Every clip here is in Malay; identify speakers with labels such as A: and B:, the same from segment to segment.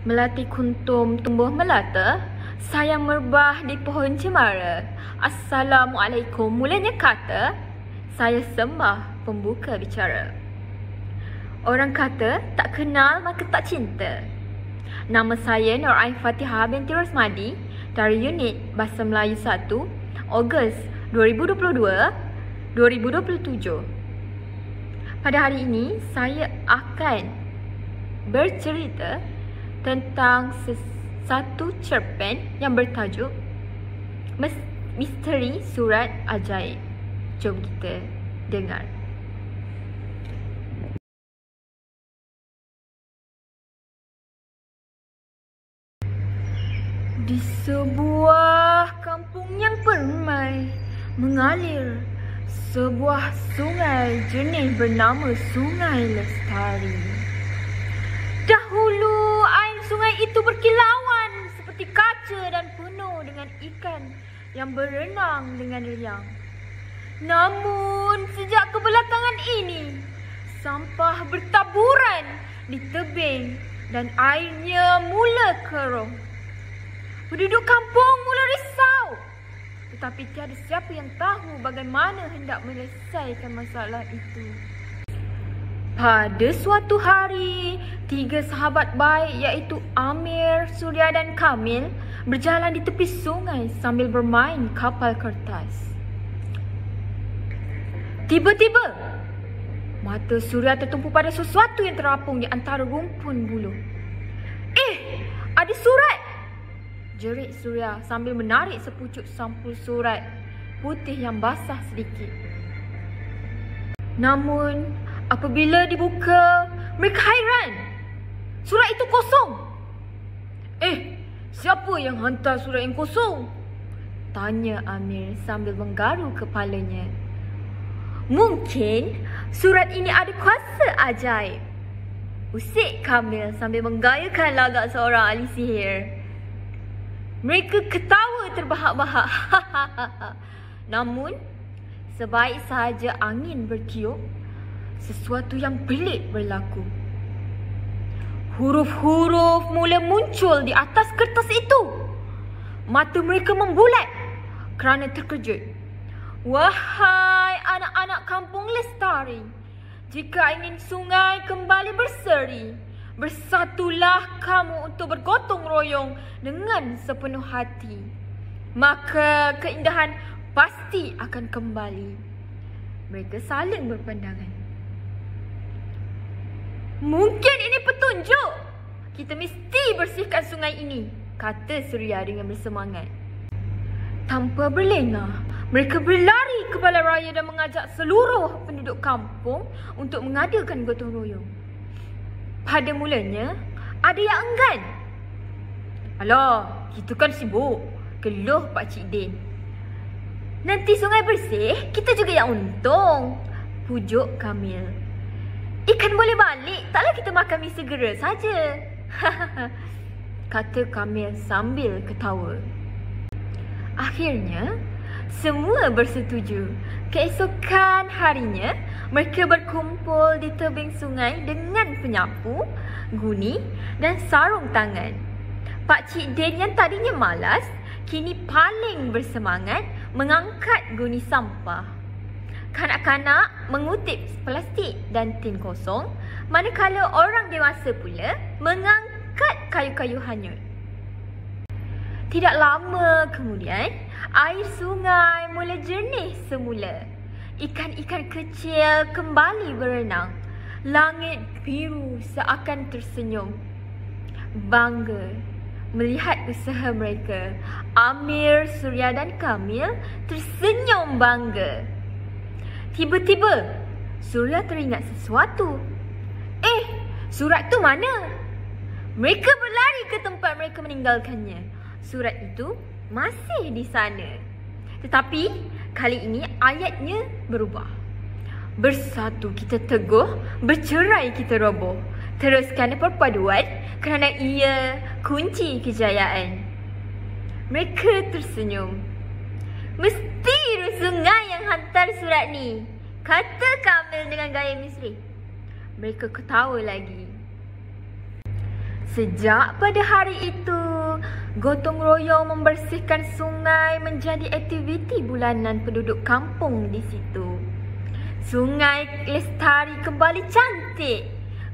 A: Melati kuntum tumbuh melata, sayang merbah di pohon cemara. Assalamualaikum, mulanya kata, saya sembah pembuka bicara. Orang kata, tak kenal maka tak cinta. Nama saya Nur Ain Fatihah binti Rosmadi dari unit Bahasa Melayu 1, Ogos 2022-2027. Pada hari ini, saya akan bercerita tentang satu cerpen yang bertajuk Misteri Surat Ajaib. Jom kita dengar. Di sebuah kampung yang permai mengalir sebuah sungai jernih bernama Sungai Lestari. Dahulu air sungai itu berkilauan seperti kaca dan penuh dengan ikan yang berenang dengan riang. Namun sejak kebelakangan ini, sampah bertaburan di tebing dan airnya mula keruh. Penduduk kampung mula risau, tetapi tiada siapa yang tahu bagaimana hendak menyelesaikan masalah itu. Pada suatu hari, 3 sahabat baik iaitu Amir, Surya dan Kamil berjalan di tepi sungai sambil bermain kapal kertas. Tiba-tiba, mata Surya tertumpu pada sesuatu yang terapung di antara rumpun buluh. Ada surat! Jerit Surya sambil menarik sepucuk sampul surat putih yang basah sedikit. Namun, apabila dibuka, mereka hairan. Surat itu kosong. Siapa yang hantar surat yang kosong? Tanya Amir sambil menggaru kepalanya. Mungkin surat ini ada kuasa ajaib, usik Kamil sambil menggayakan lagak seorang ahli sihir. Mereka ketawa terbahak-bahak. Namun, sebaik sahaja angin bertiup, sesuatu yang pelik berlaku. Huruf-huruf mula muncul di atas kertas itu. Mata mereka membulat kerana terkejut. Wahai anak-anak kampung Lestari, jika ingin sungai kembali berseri, bersatulah kamu untuk bergotong royong dengan sepenuh hati. Maka keindahan pasti akan kembali. Mereka saling berpandangan. Mungkin ini petunjuk. Kita mesti bersihkan sungai ini, kata Surya dengan bersemangat. Tanpa berlengah, mereka berlari ke balai raya dan mengajak seluruh penduduk kampung untuk mengadakan gotong royong. Pada mulanya, ada yang enggan. Alah, kita kan sibuk, keluh Pakcik Din. Nanti sungai bersih, kita juga yang untung, pujuk Kamil. Ikan boleh balik, taklah kita makan mie segera saja. Kata Kamil sambil ketawa. Akhirnya, semua bersetuju. Keesokan harinya, mereka berkumpul di tebing sungai dengan penyapu, guni dan sarung tangan. Pakcik Din yang tadinya malas, kini paling bersemangat mengangkat guni sampah. Kanak-kanak mengutip plastik dan tin kosong, manakala orang dewasa pula mengangkat kayu-kayu hanyut. Tidak lama kemudian, air sungai mula jernih semula. Ikan-ikan kecil kembali berenang. Langit biru seakan tersenyum. Bangga melihat usaha mereka. Amir, Surya dan Kamil tersenyum bangga. Tiba-tiba, Surya teringat sesuatu. Surat tu mana? Mereka berlari ke tempat mereka meninggalkannya. Surat itu masih di sana. Tetapi, kali ini ayatnya berubah. Bersatu kita teguh, bercerai kita roboh. Teruskan perpaduan kerana ia kunci kejayaan. Mereka tersenyum. Mesti sungai yang hantar surat ni, kata Kamil dengan gaya misri. Mereka ketawa lagi. Sejak pada hari itu, gotong royong membersihkan sungai menjadi aktiviti bulanan penduduk kampung di situ. Sungai Lestari kembali cantik.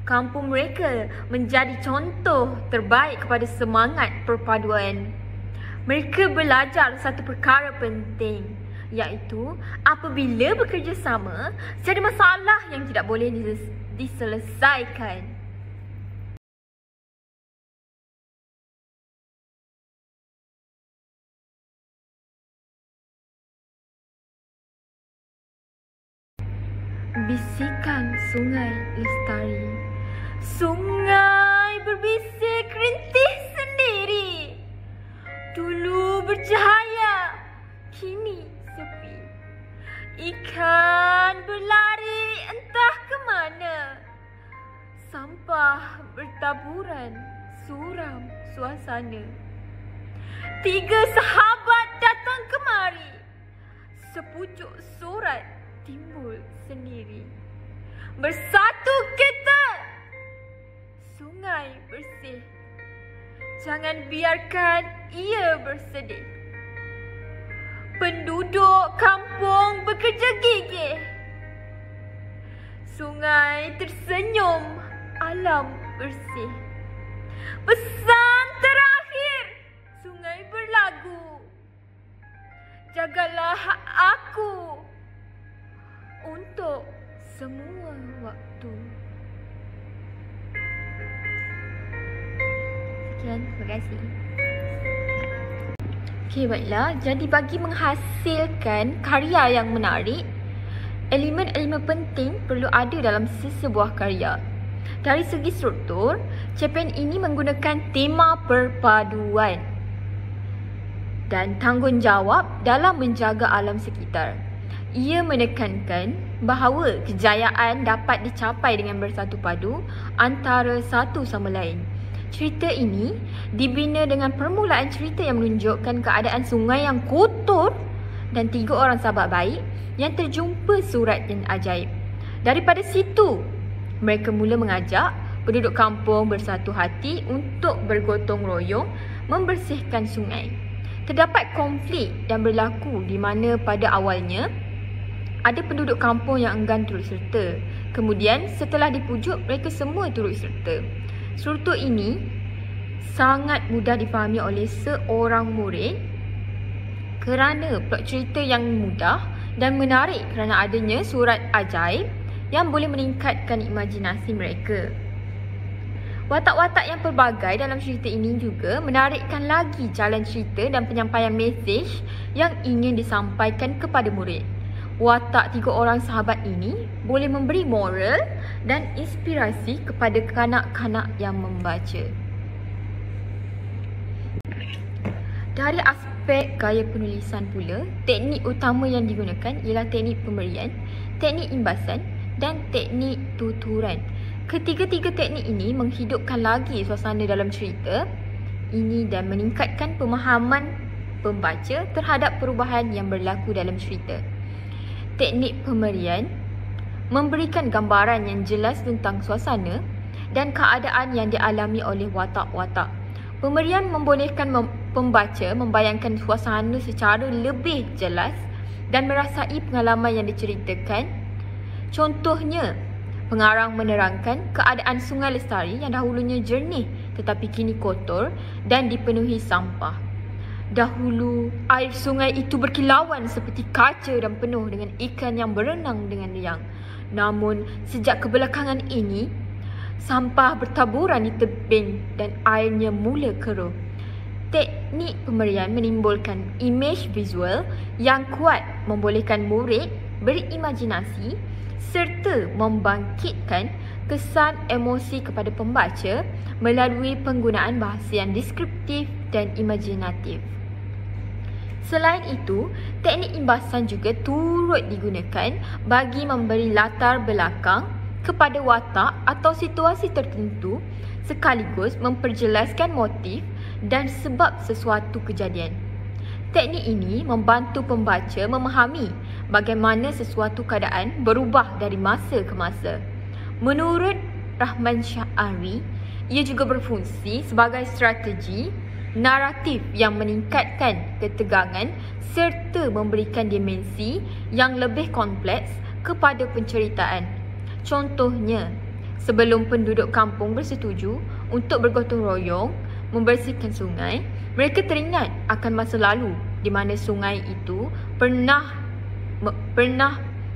A: Kampung mereka menjadi contoh terbaik kepada semangat perpaduan. Mereka belajar satu perkara penting, iaitu apabila bekerjasama, tiada masalah yang tidak boleh diselesaikan. Bisikan Sungai Lestari. Sungai berbisik rintih sendiri. Dulu bercahaya, kini sepi. Ikan berlari entah ke mana. Sampah bertaburan, suram suasana. 3 sahabat datang kemari. Sepucuk surat timbul sendiri. Bersatu kita, sungai bersih. Jangan biarkan ia bersedih. Penduduk kampung bekerja gigih. Sungai tersenyum, alam bersih. Pesan terakhir, sungai berlagu. Jagalah aku untuk semua waktu. Sekian, terima kasih. Okey, baiklah. Jadi bagi menghasilkan karya yang menarik, elemen-elemen penting perlu ada dalam sesebuah karya. Dari segi struktur, cerpen ini menggunakan tema perpaduan dan tanggungjawab dalam menjaga alam sekitar. Ia menekankan bahawa kejayaan dapat dicapai dengan bersatu padu antara satu sama lain. Cerita ini dibina dengan permulaan cerita yang menunjukkan keadaan sungai yang kotor dan 3 orang sahabat baik yang terjumpa surat yang ajaib. Daripada situ, mereka mula mengajak penduduk kampung bersatu hati untuk bergotong royong membersihkan sungai. Terdapat konflik yang berlaku di mana pada awalnya ada penduduk kampung yang enggan turut serta. Kemudian setelah dipujuk, mereka semua turut serta. Struktur ini sangat mudah difahami oleh seorang murid kerana plot cerita yang mudah dan menarik kerana adanya surat ajaib yang boleh meningkatkan imajinasi mereka. Watak-watak yang pelbagai dalam cerita ini juga menarikkan lagi jalan cerita dan penyampaian mesej yang ingin disampaikan kepada murid. Watak 3 orang sahabat ini boleh memberi moral dan inspirasi kepada kanak-kanak yang membaca. Dari aspek gaya penulisan pula, teknik utama yang digunakan ialah teknik pemberian, teknik imbasan dan teknik tuturan. Ketiga-tiga teknik ini menghidupkan lagi suasana dalam cerita ini dan meningkatkan pemahaman pembaca terhadap perubahan yang berlaku dalam cerita. Teknik pemberian memberikan gambaran yang jelas tentang suasana dan keadaan yang dialami oleh watak-watak. Pemberian membolehkan pembaca membayangkan suasana secara lebih jelas dan merasai pengalaman yang diceritakan. Contohnya, pengarang menerangkan keadaan Sungai Lestari yang dahulunya jernih tetapi kini kotor dan dipenuhi sampah. Dahulu, air sungai itu berkilauan seperti kaca dan penuh dengan ikan yang berenang dengan riang. Namun, sejak kebelakangan ini, sampah bertaburan di tebing dan airnya mula keruh. Teknik pemberian menimbulkan imej visual yang kuat, membolehkan murid berimajinasi serta membangkitkan kesan emosi kepada pembaca melalui penggunaan bahasa yang deskriptif dan imajinatif. Selain itu, teknik imbasan juga turut digunakan bagi memberi latar belakang kepada watak atau situasi tertentu sekaligus memperjelaskan motif dan sebab sesuatu kejadian. Teknik ini membantu pembaca memahami bagaimana sesuatu keadaan berubah dari masa ke masa. Menurut Rahman Syahari, ia juga berfungsi sebagai strategi naratif yang meningkatkan ketegangan serta memberikan dimensi yang lebih kompleks kepada penceritaan. Contohnya, sebelum penduduk kampung bersetuju untuk bergotong royong membersihkan sungai, mereka teringat akan masa lalu di mana sungai itu pernah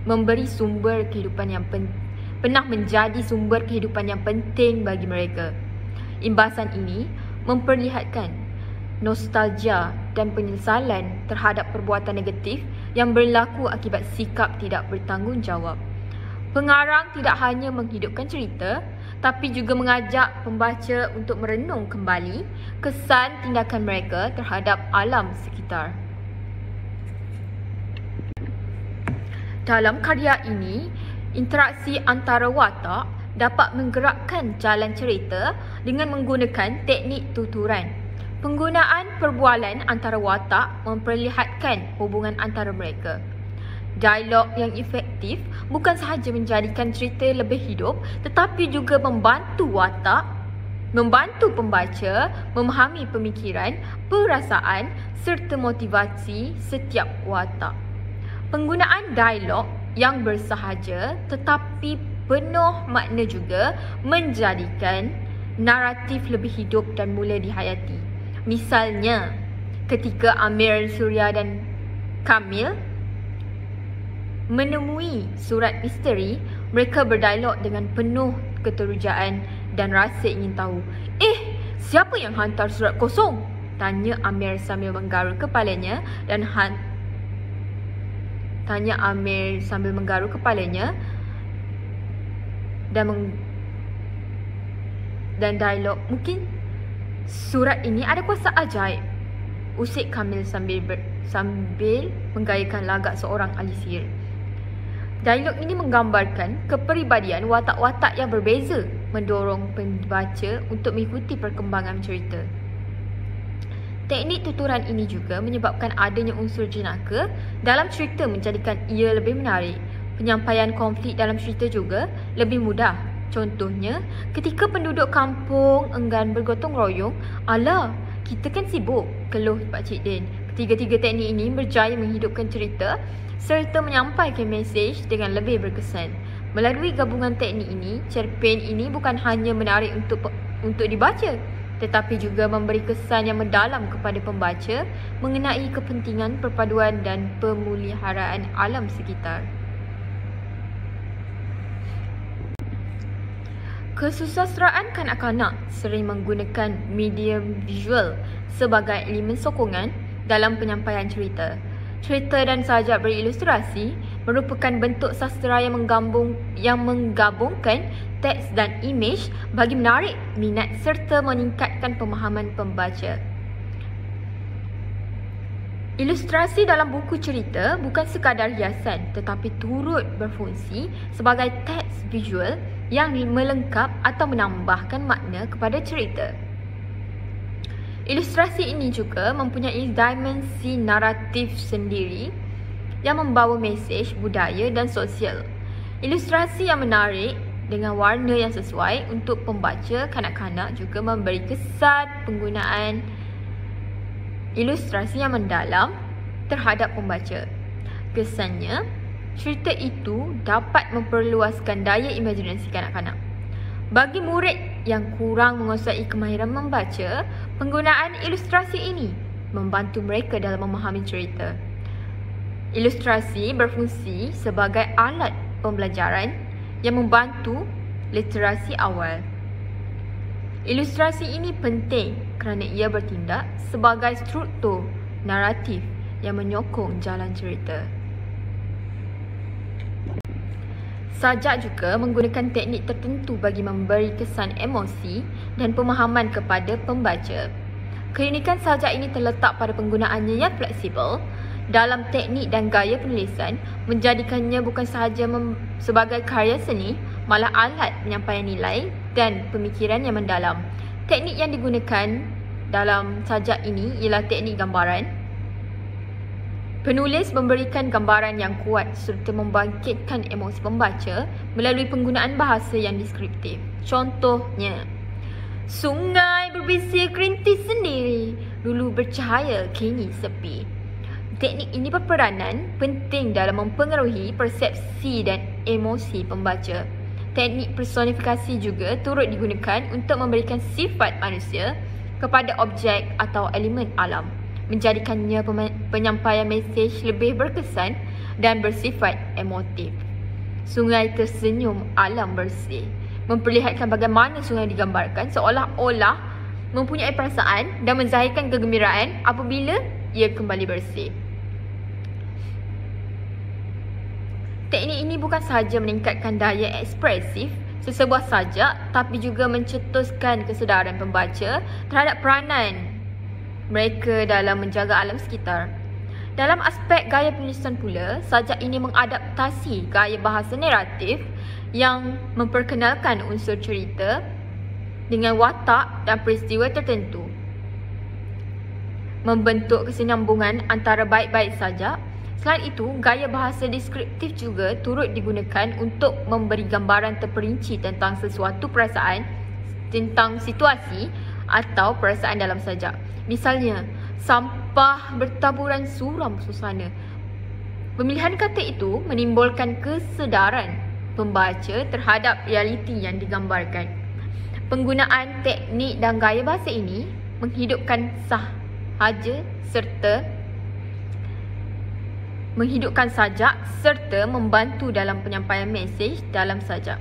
A: memberi sumber kehidupan yang pernah menjadi sumber kehidupan yang penting bagi mereka. Imbasan ini memperlihatkan nostalgia dan penyesalan terhadap perbuatan negatif yang berlaku akibat sikap tidak bertanggungjawab. Pengarang tidak hanya menghidupkan cerita, tapi juga mengajak pembaca untuk merenung kembali kesan tindakan mereka terhadap alam sekitar. Dalam karya ini, interaksi antara watak dapat menggerakkan jalan cerita dengan menggunakan teknik tuturan. Penggunaan perbualan antara watak memperlihatkan hubungan antara mereka. Dialog yang efektif bukan sahaja menjadikan cerita lebih hidup, tetapi juga membantu pembaca memahami pemikiran, perasaan serta motivasi setiap watak. Penggunaan dialog yang bersahaja tetapi penuh makna juga menjadikan naratif lebih hidup dan mula dihayati. Misalnya, ketika Amir, Surya dan Kamil menemui surat misteri, mereka berdialog dengan penuh keterujaan dan rasa ingin tahu. Siapa yang hantar surat kosong? Tanya Amir sambil menggaruk kepalanya dan dialog, mungkin surat ini ada kuasa ajaib, usik Kamil sambil menggayakan lagak seorang ahli sihir. Dialog ini menggambarkan kepribadian watak-watak yang berbeza, mendorong pembaca untuk mengikuti perkembangan cerita. Teknik tuturan ini juga menyebabkan adanya unsur jenaka dalam cerita, menjadikan ia lebih menarik. Penyampaian konflik dalam cerita juga lebih mudah. Contohnya, ketika penduduk kampung enggan bergotong royong, "Alah, kita kan sibuk," keluh Pakcik Din. Ketiga-tiga teknik ini berjaya menghidupkan cerita serta menyampaikan mesej dengan lebih berkesan. Melalui gabungan teknik ini, cerpen ini bukan hanya menarik untuk dibaca, tetapi juga memberi kesan yang mendalam kepada pembaca mengenai kepentingan perpaduan dan pemeliharaan alam sekitar. Kesusasteraan kanak-kanak sering menggunakan medium visual sebagai elemen sokongan dalam penyampaian cerita. Cerita dan sajak berilustrasi merupakan bentuk sastera yang menggabungkan teks dan imej bagi menarik minat serta meningkatkan pemahaman pembaca. Ilustrasi dalam buku cerita bukan sekadar hiasan, tetapi turut berfungsi sebagai teks visual yang melengkap atau menambahkan makna kepada cerita. Ilustrasi ini juga mempunyai dimensi naratif sendiri yang membawa mesej budaya dan sosial. Ilustrasi yang menarik dengan warna yang sesuai untuk pembaca kanak-kanak juga memberi kesan penggunaan ilustrasi yang mendalam terhadap pembaca. Kesannya, cerita itu dapat memperluaskan daya imajinasi kanak-kanak. Bagi murid yang kurang menguasai kemahiran membaca, penggunaan ilustrasi ini membantu mereka dalam memahami cerita. Ilustrasi berfungsi sebagai alat pembelajaran yang membantu literasi awal. Ilustrasi ini penting kerana ia bertindak sebagai struktur naratif yang menyokong jalan cerita. Sajak juga menggunakan teknik tertentu bagi memberi kesan emosi dan pemahaman kepada pembaca. Keunikan sajak ini terletak pada penggunaannya yang fleksibel dalam teknik dan gaya penulisan, menjadikannya bukan sahaja sebagai karya seni, malah alat penyampaian nilai dan pemikiran yang mendalam. Teknik yang digunakan dalam sajak ini ialah teknik gambaran. Penulis memberikan gambaran yang kuat serta membangkitkan emosi pembaca melalui penggunaan bahasa yang deskriptif. Contohnya, Sungai berbisa kerintis sendiri, dulu bercahaya kini sepi. Teknik ini berperanan penting dalam mempengaruhi persepsi dan emosi pembaca. Teknik personifikasi juga turut digunakan untuk memberikan sifat manusia kepada objek atau elemen alam, menjadikannya penyampaian mesej lebih berkesan dan bersifat emotif. Sungai tersenyum alam bersih memperlihatkan bagaimana sungai digambarkan seolah-olah mempunyai perasaan dan menzahirkan kegembiraan apabila ia kembali bersih. Teknik ini bukan sahaja meningkatkan daya ekspresif sesebuah sajak, tapi juga mencetuskan kesedaran pembaca terhadap peranan mereka dalam menjaga alam sekitar. Dalam aspek gaya penulisan pula, sajak ini mengadaptasi gaya bahasa naratif yang memperkenalkan unsur cerita dengan watak dan peristiwa tertentu, membentuk kesinambungan antara bait-bait sajak. Selain itu, gaya bahasa deskriptif juga turut digunakan untuk memberi gambaran terperinci tentang sesuatu perasaan, tentang situasi atau perasaan dalam sajak. Misalnya, sampah bertaburan suram suasana. Pemilihan kata itu menimbulkan kesedaran pembaca terhadap realiti yang digambarkan. Penggunaan teknik dan gaya bahasa ini menghidupkan sajak serta membantu dalam penyampaian mesej dalam sajak.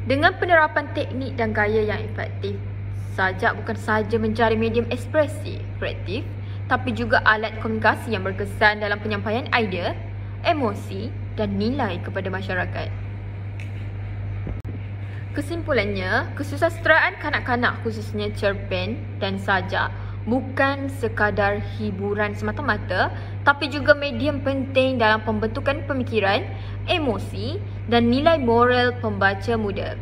A: Dengan penerapan teknik dan gaya yang efektif, sajak bukan sahaja menjadi medium ekspresi kreatif, tapi juga alat komunikasi yang berkesan dalam penyampaian idea, emosi dan nilai kepada masyarakat. Kesimpulannya, kesusasteraan kanak-kanak khususnya cerpen dan sajak bukan sekadar hiburan semata-mata, tapi juga medium penting dalam pembentukan pemikiran, emosi dan nilai moral pembaca muda.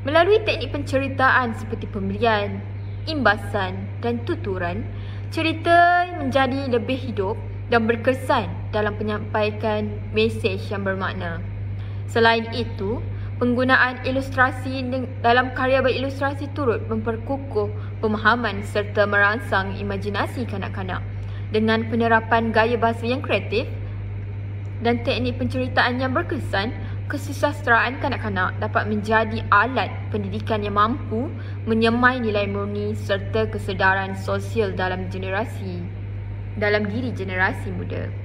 A: Melalui teknik penceritaan seperti pembelian, imbasan dan tuturan, cerita menjadi lebih hidup dan berkesan dalam menyampaikan mesej yang bermakna. Selain itu, penggunaan ilustrasi dalam karya berilustrasi turut memperkukuh pemahaman serta merangsang imajinasi kanak-kanak. Dengan penerapan gaya bahasa yang kreatif dan teknik penceritaan yang berkesan, kesusasteraan kanak-kanak dapat menjadi alat pendidikan yang mampu menyemai nilai murni serta kesedaran sosial dalam diri generasi muda.